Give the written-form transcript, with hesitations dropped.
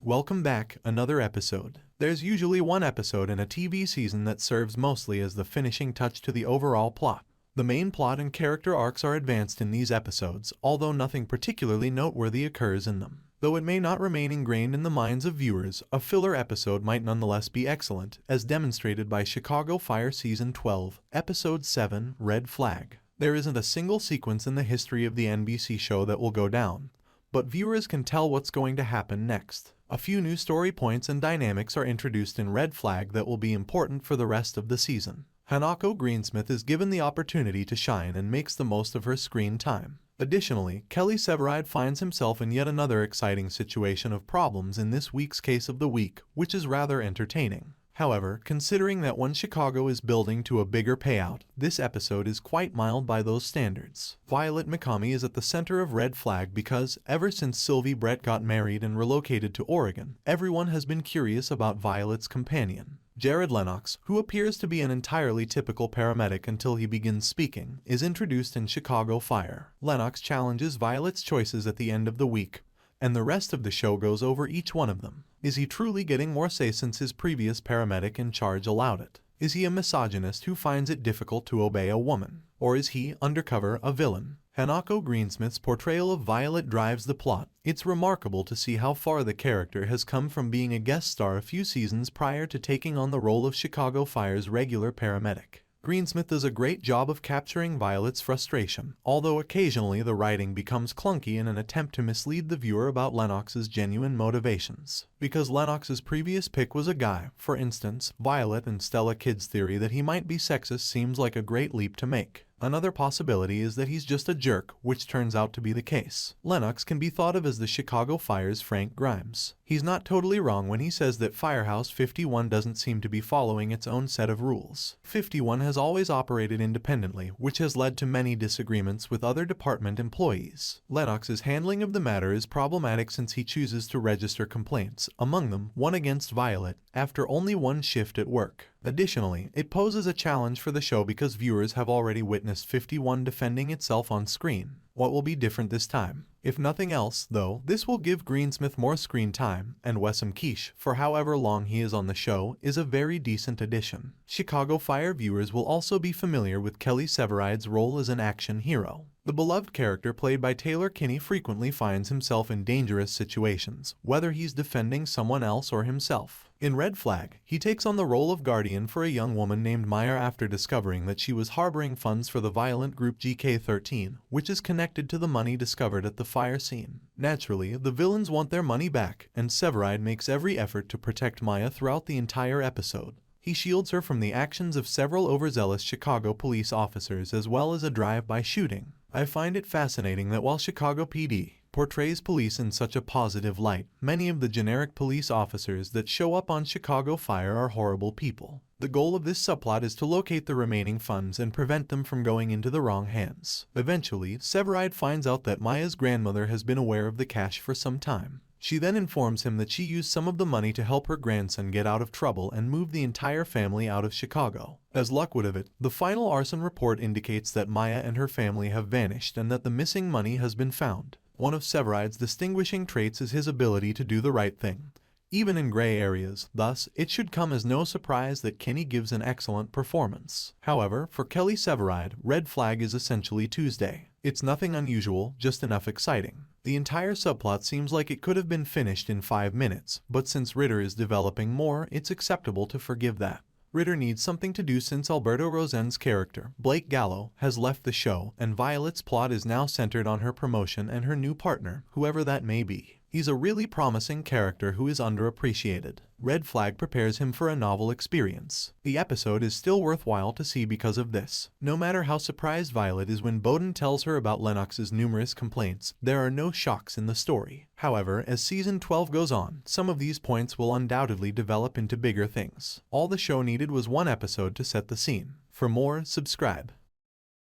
Welcome back, another episode. There's usually one episode in a TV season that serves mostly as the finishing touch to the overall plot. The main plot and character arcs are advanced in these episodes, although nothing particularly noteworthy occurs in them. Though it may not remain ingrained in the minds of viewers, a filler episode might nonetheless be excellent, as demonstrated by Chicago Fire Season 12, Episode 7, Red Flag. There isn't a single sequence in the history of the NBC show that will go down, but viewers can tell what's going to happen next. A few new story points and dynamics are introduced in Red Flag that will be important for the rest of the season. Hanako Greensmith is given the opportunity to shine and makes the most of her screen time. Additionally, Kelly Severide finds himself in yet another exciting situation of problems in this week's Case of the Week, which is rather entertaining. However, considering that one Chicago is building to a bigger payout, this episode is quite mild by those standards. Violet McCamey is at the center of Red Flag because, ever since Sylvie Brett got married and relocated to Oregon, everyone has been curious about Violet's companion. Jared Lennox, who appears to be an entirely typical paramedic until he begins speaking, is introduced in Chicago Fire. Lennox challenges Violet's choices at the end of the week, and the rest of the show goes over each one of them. Is he truly getting more say since his previous paramedic in charge allowed it? Is he a misogynist who finds it difficult to obey a woman? Or is he, undercover, a villain? Hanako Greensmith's portrayal of Violet drives the plot. It's remarkable to see how far the character has come from being a guest star a few seasons prior to taking on the role of Chicago Fire's regular paramedic. Greensmith does a great job of capturing Violet's frustration, although occasionally the writing becomes clunky in an attempt to mislead the viewer about Lennox's genuine motivations. Because Lennox's previous pick was a guy, for instance, Violet and Stella Kid's theory that he might be sexist seems like a great leap to make. Another possibility is that he's just a jerk, which turns out to be the case. Lennox can be thought of as the Chicago Fire's Frank Grimes. He's not totally wrong when he says that Firehouse 51 doesn't seem to be following its own set of rules. 51 has always operated independently, which has led to many disagreements with other department employees. Lennox's handling of the matter is problematic since he chooses to register complaints, among them one against Violet, after only one shift at work. Additionally, it poses a challenge for the show because viewers have already witnessed 51 defending itself on screen. What will be different this time? If nothing else, though, this will give Greensmith more screen time, and Wessam Quiche, for however long he is on the show, is a very decent addition. Chicago Fire viewers will also be familiar with Kelly Severide's role as an action hero. The beloved character played by Taylor Kinney frequently finds himself in dangerous situations, whether he's defending someone else or himself. In Red Flag, he takes on the role of guardian for a young woman named Maya after discovering that she was harboring funds for the violent group GK13, which is connected to the money discovered at the fire scene. Naturally, the villains want their money back, and Severide makes every effort to protect Maya throughout the entire episode. He shields her from the actions of several overzealous Chicago police officers as well as a drive-by shooting. I find it fascinating that while Chicago PD portrays police in such a positive light, many of the generic police officers that show up on Chicago Fire are horrible people. The goal of this subplot is to locate the remaining funds and prevent them from going into the wrong hands. Eventually, Severide finds out that Maya's grandmother has been aware of the cash for some time. She then informs him that she used some of the money to help her grandson get out of trouble and move the entire family out of Chicago. As luck would have it, the final arson report indicates that Maya and her family have vanished and that the missing money has been found. One of Severide's distinguishing traits is his ability to do the right thing, even in gray areas. Thus, it should come as no surprise that Kinney gives an excellent performance. However, for Kelly Severide, Red Flag is essentially Tuesday. It's nothing unusual, just enough exciting. The entire subplot seems like it could have been finished in 5 minutes, but since Ritter is developing more, it's acceptable to forgive that. Ritter needs something to do since Alberto Rosen's character, Blake Gallo, has left the show, and Violet's plot is now centered on her promotion and her new partner, whoever that may be. He's a really promising character who is underappreciated. Red Flag prepares him for a novel experience. The episode is still worthwhile to see because of this. No matter how surprised Violet is when Bowden tells her about Lennox's numerous complaints, there are no shocks in the story. However, as season 12 goes on, some of these points will undoubtedly develop into bigger things. All the show needed was one episode to set the scene. For more, subscribe.